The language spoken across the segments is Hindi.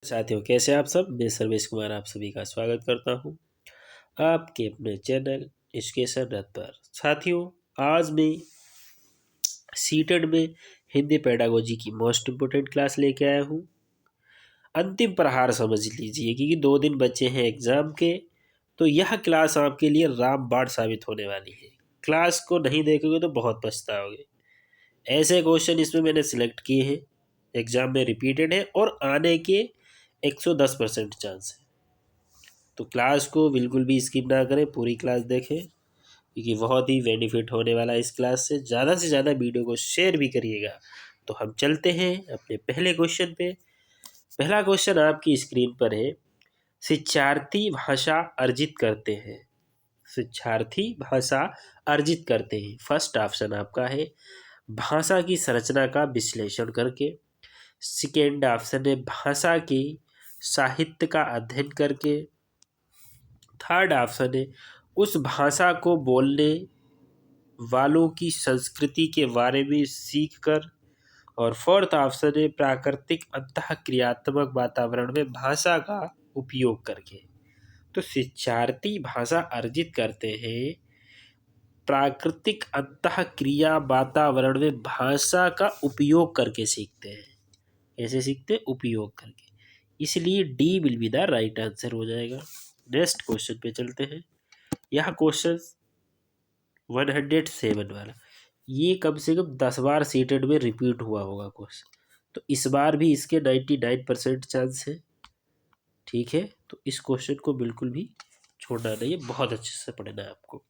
साथियों, कैसे आप सब। मैं सर्वेश कुमार आप सभी का स्वागत करता हूं आपके अपने चैनल एजुकेशन रथ पर। साथियों, आज मैं सीटेड में हिंदी पेडागोजी की मोस्ट इम्पोर्टेंट क्लास लेके आया हूं। अंतिम प्रहार समझ लीजिए, क्योंकि 2 दिन बचे हैं एग्जाम के, तो यह क्लास आपके लिए रामबाण साबित होने वाली है। क्लास को नहीं देखोगे तो बहुत पछताओगे। ऐसे क्वेश्चन इसमें मैंने सिलेक्ट किए हैं, एग्जाम में रिपीटेड है और आने के 110% चांस है। तो क्लास को बिल्कुल भी स्किप ना करें, पूरी क्लास देखें, क्योंकि बहुत ही बेनिफिट होने वाला है इस क्लास से ज़्यादा वीडियो को शेयर भी करिएगा। तो हम चलते हैं अपने पहले क्वेश्चन पे। पहला क्वेश्चन आपकी स्क्रीन पर है। शिक्षार्थी भाषा अर्जित करते हैं। शिक्षार्थी भाषा अर्जित करते हैं। फर्स्ट ऑप्शन आपका है भाषा की संरचना का विश्लेषण करके। सेकेंड ऑप्शन है भाषा की साहित्य का अध्ययन करके। थर्ड ऑप्शन है उस भाषा को बोलने वालों की संस्कृति के बारे में सीख कर। और फोर्थ ऑप्शन है प्राकृतिक अंतःक्रियात्मक वातावरण में भाषा का उपयोग करके। तो शिक्षार्थी भाषा अर्जित करते हैं प्राकृतिक अंतःक्रिया वातावरण में भाषा का उपयोग करके सीखते हैं। कैसे सीखते हैं? उपयोग करके। इसलिए D will be the right answer हो जाएगा। नेक्स्ट क्वेश्चन पे चलते हैं। यह क्वेश्चन 107 वाला, ये कम से कम 10 बार सीटेड में रिपीट हुआ होगा क्वेश्चन, तो इस बार भी इसके 99% चांस है। ठीक है, तो इस क्वेश्चन को बिल्कुल भी छोड़ना नहीं है, बहुत अच्छे से पढ़ना है आपको।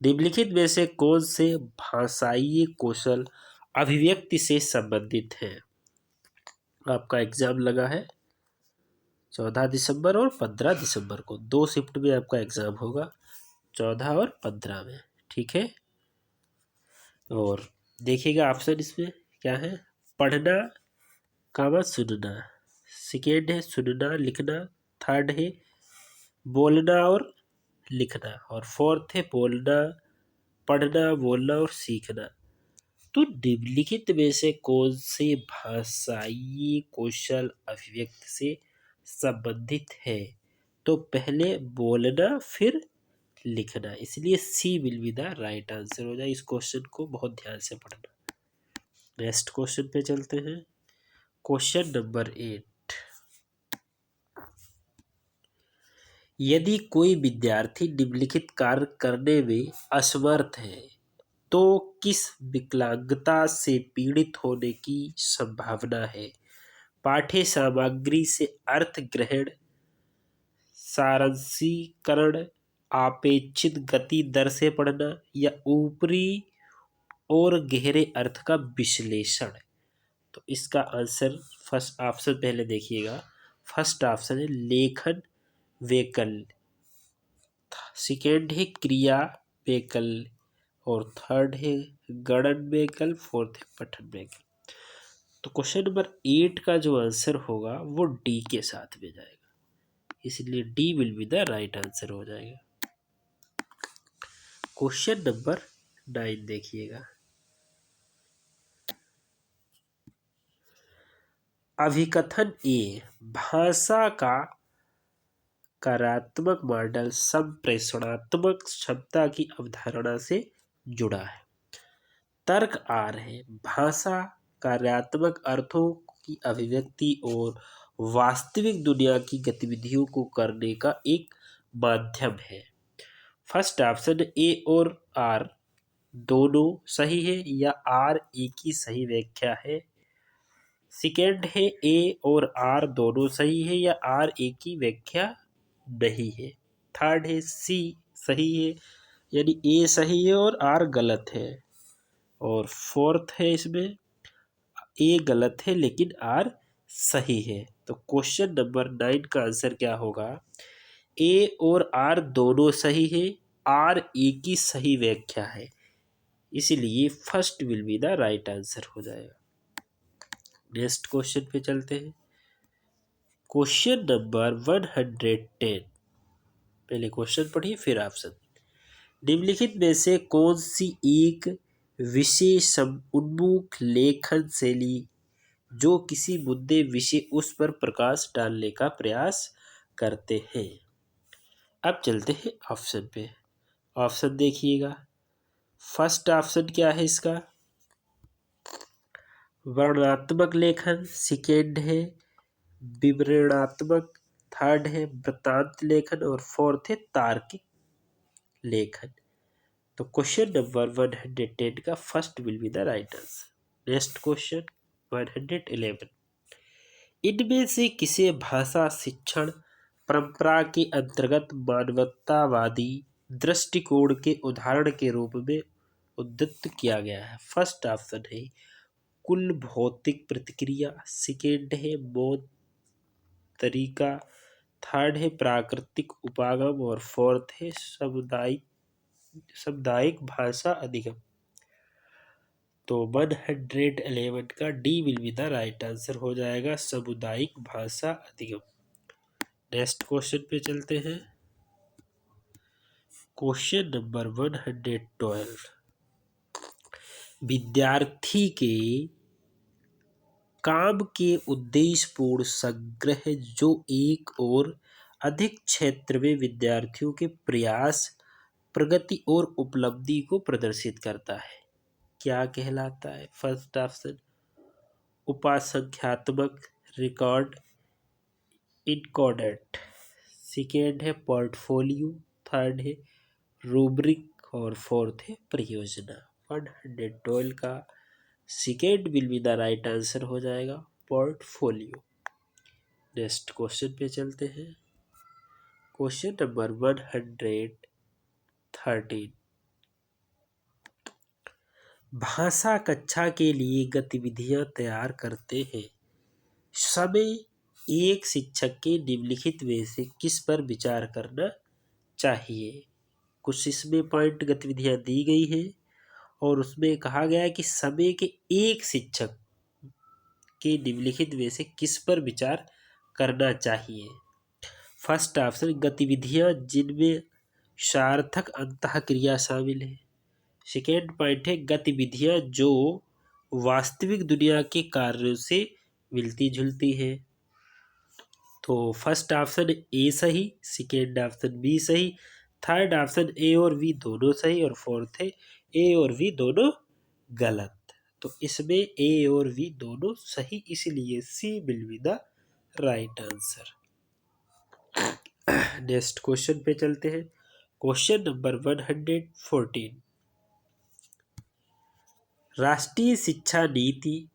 निम्नलिखित में से कौन से भाषाई कौशल अभिव्यक्ति से संबंधित है? आपका एग्जाम लगा है 14 दिसंबर और 15 दिसंबर को, 2 शिफ्ट में आपका एग्जाम होगा, 14 और 15 में। ठीक है, और देखिएगा ऑप्शन इसमें क्या है। पढ़ना कामा सुनना, सेकेंड है सुनना लिखना, थर्ड है बोलना और लिखना, और फोर्थ है बोलना पढ़ना बोलना और सीखना। तो निम्नलिखित में से कौन से भाषाई कौशल अभिव्यक्ति से संबंधित है? तो पहले बोलना फिर लिखना, इसलिए C will be the right answer हो जाए। इस क्वेश्चन को बहुत ध्यान से पढ़ना। नेक्स्ट क्वेश्चन पे चलते हैं। Question number 8। यदि कोई विद्यार्थी निम्नलिखित कार्य करने में असमर्थ है तो किस विकलांगता से पीड़ित होने की संभावना है? पाठ्य सामग्री से अर्थ ग्रहण, सारांशीकरण, अपेक्षित गति दर से पढ़ना, या ऊपरी और गहरे अर्थ का विश्लेषण। तो इसका आंसर फर्स्ट ऑप्शन पहले देखिएगा। फर्स्ट ऑप्शन है लेखन वैकल्य, सेकेंड है क्रिया वैकल्य, और थर्ड है गणन वैकल्य, फोर्थ है पठन वैकल्य। तो क्वेश्चन नंबर 8 का जो आंसर होगा वो डी के साथ में जाएगा, इसलिए D will be the right answer हो जाएगा। क्वेश्चन नंबर 9 देखिएगा। अभिकथन ए भाषा का कार्यात्मक मॉडल संप्रेषणात्मक क्षमता की अवधारणा से जुड़ा है। तर्क आर है भाषा कार्यात्मक अर्थों की अभिव्यक्ति और वास्तविक दुनिया की गतिविधियों को करने का एक माध्यम है। फर्स्ट ऑप्शन ए और आर दोनों सही है, या आर एक ही सही व्याख्या है। सेकेंड है ए और आर दोनों सही है, या आर एक ही व्याख्या नहीं है। थर्ड है सी सही है, यानी ए सही है और आर गलत है। और फोर्थ है इसमें ए गलत है लेकिन आर सही है। तो क्वेश्चन नंबर 9 का आंसर क्या होगा? ए और आर दोनों सही है, आर एक ही सही व्याख्या है, इसीलिए first will be the right answer हो जाएगा। नेक्स्ट क्वेश्चन पे चलते हैं। Question number 110। पहले क्वेश्चन पढ़िए फिर ऑप्शन। निम्नलिखित में से कौन सी एक विशेष उन्मुख लेखन शैली जो किसी मुद्दे विषय उस पर प्रकाश डालने का प्रयास करते हैं। अब चलते हैं ऑप्शन पे। ऑप्शन देखिएगा। फर्स्ट ऑप्शन क्या है इसका? वर्णनात्मक लेखन। सेकेंड है विवरणात्मक। थर्ड है वृत्तांत लेखन। और फोर्थ है तार्किक लेखन। तो क्वेश्चन नंबर 110 का first will be the right answer. Next question 111। इनमें से किसे भाषा शिक्षण परंपरा के अंतर्गत मानवतावादी दृष्टिकोण के उदाहरण के रूप में उद्धृत किया गया है? फर्स्ट ऑप्शन है कुल भौतिक प्रतिक्रिया। सेकेंड है मौन तरीका। थर्ड है प्राकृतिक उपागम। और फोर्थ है सामुदायिक भाषा अधिगम। तो 111 का D will be the right answer हो जाएगा, सामुदायिक भाषा अधिगम। नेक्स्ट क्वेश्चन पे चलते हैं। Question number 112। विद्यार्थी के काम के उद्देश्यपूर्ण संग्रह जो एक और अधिक क्षेत्र में विद्यार्थियों के प्रयास, प्रगति और उपलब्धि को प्रदर्शित करता है, क्या कहलाता है? फर्स्ट ऑप्शन उपासंख्यात्मक रिकॉर्ड इनकोडेट। सेकेंड है पोर्टफोलियो। थर्ड है रूब्रिक। और फोर्थ है परियोजना। 112 का second will be the right answer हो जाएगा, पोर्टफोलियो। नेक्स्ट क्वेश्चन पे चलते हैं। Question number 113। भाषा कक्षा के लिए गतिविधियां तैयार करते हैं समय एक शिक्षक के निम्नलिखित में से किस पर विचार करना चाहिए? कुछ इसमें पॉइंट गतिविधियां दी गई है और उसमें कहा गया है कि समय के एक शिक्षक के निम्नलिखित में से किस पर विचार करना चाहिए? फर्स्ट ऑप्शन गतिविधियां जिनमें सार्थक अंतःक्रिया शामिल है। सेकेंड पॉइंट है गतिविधियां जो वास्तविक दुनिया के कार्यों से मिलती जुलती है। तो फर्स्ट ऑप्शन ए सही, सेकेंड ऑप्शन बी सही, थर्ड ऑप्शन ए और बी दोनों सही, और फोर्थ है ए और बी दोनों गलत। तो इसमें ए और बी दोनों सही, इसलिए C will be the right answer. Next question पे चलते हैं। Question number 114। राष्ट्रीय शिक्षा नीति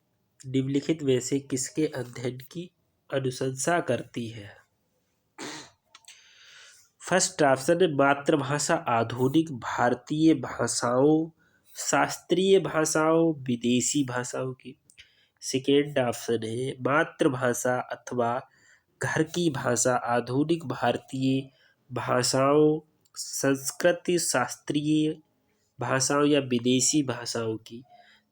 निम्नलिखित में से किसके अध्ययन की अनुशंसा करती है? फर्स्ट ऑप्शन है मातृभाषा आधुनिक भारतीय भाषाओं, शास्त्रीय भाषाओं, विदेशी भाषाओं की। सेकेंड ऑप्शन है मातृभाषा अथवा घर की भाषा आधुनिक भारतीय भाषाओं, संस्कृत शास्त्रीय भाषाओं या विदेशी भाषाओं की।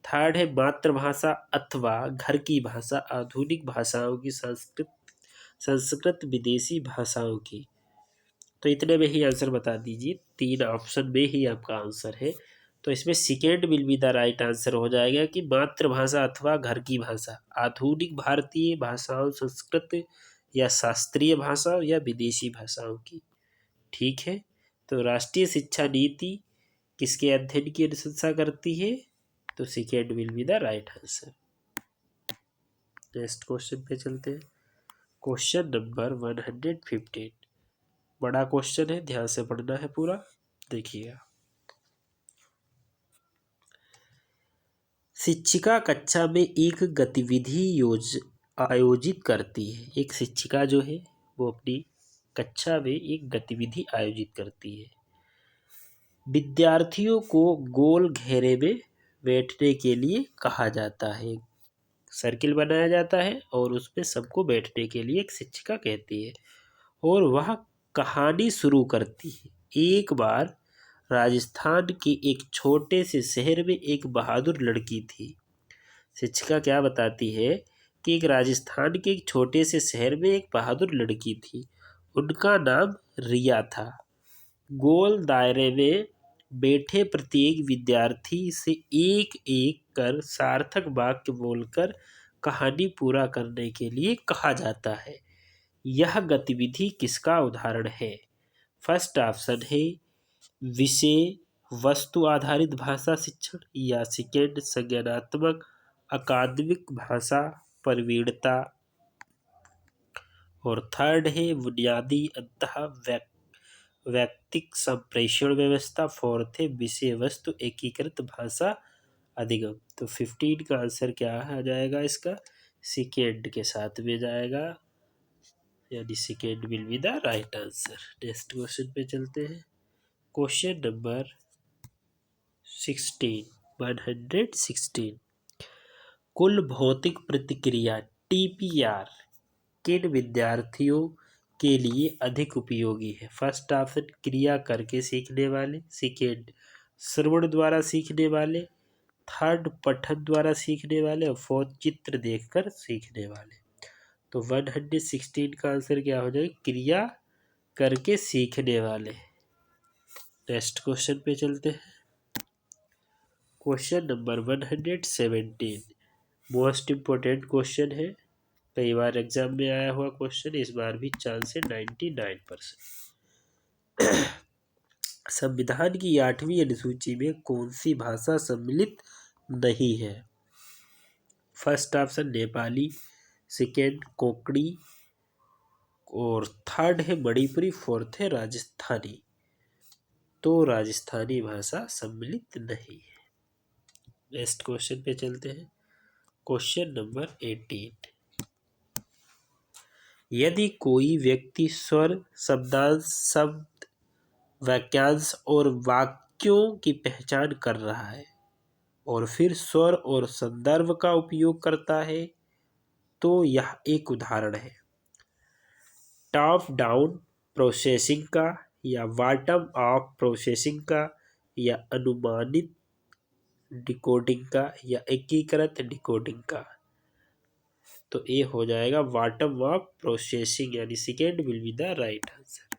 थर्ड है मातृभाषा अथवा घर की भाषा आधुनिक भाषाओं की, संस्कृत विदेशी भाषाओं की। तो इतने में ही आंसर बता दीजिए, तीन ऑप्शन में ही आपका आंसर है। तो इसमें second will be the right answer हो जाएगा कि मातृभाषा अथवा घर की भाषा आधुनिक भारतीय भाषाओं, संस्कृत या शास्त्रीय भाषाओं या विदेशी भाषाओं की। ठीक है, तो राष्ट्रीय शिक्षा नीति किसके अध्ययन की अनुशंसा करती है? तो second will be the right answer. Next question पे चलते हैं। Question number 115। बड़ा क्वेश्चन है, ध्यान से पढ़ना है पूरा, देखिएगा। शिक्षिका कक्षा में एक गतिविधि आयोजित करती है। एक शिक्षिका जो है वो अपनी कक्षा में एक गतिविधि आयोजित करती है। विद्यार्थियों को गोल घेरे में बैठने के लिए कहा जाता है। सर्किल बनाया जाता है और उसमें सबको बैठने के लिए एक शिक्षिका कहती है और वह कहानी शुरू करती है। एक बार राजस्थान के एक छोटे से शहर में एक बहादुर लड़की थी। शिक्षिका क्या बताती है कि एक राजस्थान के एक छोटे से शहर में एक बहादुर लड़की थी। उनका नाम रिया था। गोल दायरे में बैठे प्रत्येक विद्यार्थी से एक एक कर सार्थक वाक्य बोलकर कहानी पूरा करने के लिए कहा जाता है। यह गतिविधि किसका उदाहरण है? फर्स्ट ऑप्शन है विषय वस्तु आधारित भाषा शिक्षण, या सेकेंड संज्ञानात्मक अकादमिक भाषा प्रवीणता, और थर्ड है बुनियादी अंतः वैयक्तिक संप्रेषण व्यवस्था, फोर्थ है विषय वस्तु एकीकृत भाषा अधिगम। तो 15 का आंसर क्या आ जाएगा? इसका सेकेंड के साथ में जाएगा, यानी second will be the right answer. Next question पे चलते हैं। क्वेश्चन नंबर 116 कुल भौतिक प्रतिक्रिया TPR किन विद्यार्थियों के लिए अधिक उपयोगी है? फर्स्ट ऑप्शन क्रिया करके सीखने वाले, सेकेंड श्रवण द्वारा सीखने वाले, थर्ड पठन द्वारा सीखने वाले, और फोर्थ चित्र देखकर सीखने वाले। तो 116 का आंसर क्या हो जाएगा? क्रिया करके सीखने वाले। नेक्स्ट क्वेश्चन पे चलते हैं। Question number 117 most important question है, कई बार एग्जाम में आया हुआ क्वेश्चन, इस बार भी चांस है 99%। संविधान की 8वीं अनुसूची में कौन सी भाषा सम्मिलित नहीं है? First option Nepali, second Konkani, और थर्ड है मणिपुरी, फोर्थ है राजस्थानी। तो राजस्थानी भाषा सम्मिलित नहीं है। नेक्स्ट क्वेश्चन पे चलते हैं। क्वेश्चन नंबर 18 यदि कोई व्यक्ति स्वर, शब्दांश, शब्द, वाक्यांश और वाक्यों की पहचान कर रहा है और फिर स्वर और संदर्भ का उपयोग करता है, तो यह एक उदाहरण है टॉप डाउन प्रोसेसिंग का, या बॉटम अप प्रोसेसिंग का, या अनुमानित डिकोडिंग का, या एकीकृत डिकोडिंग का। तो ये हो जाएगा बॉटम अप प्रोसेसिंग, यानी second will be the right answer.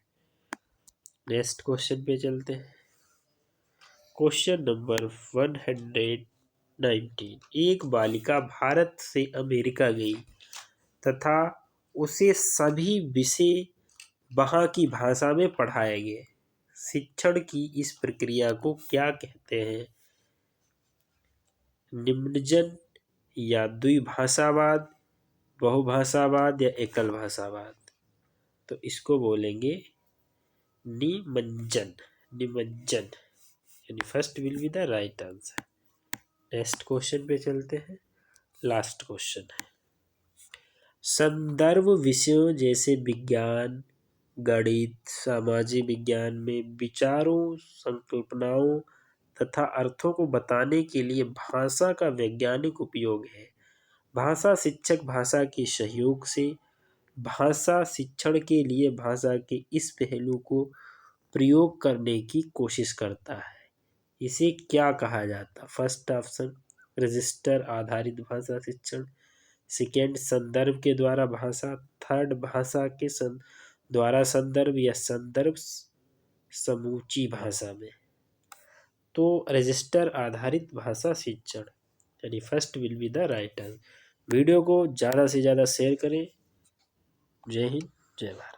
Next question पे चलते हैं। क्वेश्चन नंबर 119 एक बालिका भारत से अमेरिका गई तथा उसे सभी विषय वहाँ की भाषा में पढ़ाए गए। शिक्षण की इस प्रक्रिया को क्या कहते हैं? निम्नजन, या द्विभाषावाद, बहुभाषावाद, या एकल भाषावाद। तो इसको बोलेंगे निमज्जन, निमज्जन, यानी first will be the right answer. Next question पे चलते हैं। लास्ट क्वेश्चन है संदर्भ विषयों जैसे विज्ञान, गणित, सामाजिक विज्ञान में विचारों, संकल्पनाओं तथा अर्थों को बताने के लिए भाषा का वैज्ञानिक उपयोग है। भाषा शिक्षक भाषा के सहयोग से भाषा शिक्षण के लिए भाषा के इस पहलू को प्रयोग करने की कोशिश करता है। इसे क्या कहा जाता? फर्स्ट ऑप्शन रजिस्टर आधारित भाषा शिक्षण, सेकेंड संदर्भ के द्वारा भाषा, थर्ड भाषा के द्वारा संदर्भ, या संदर्भ समूची भाषा में। तो रजिस्टर आधारित भाषा शिक्षण, यानी first will be the right answer. Video को ज़्यादा से ज़्यादा शेयर करें। जय हिंद, जय भारत।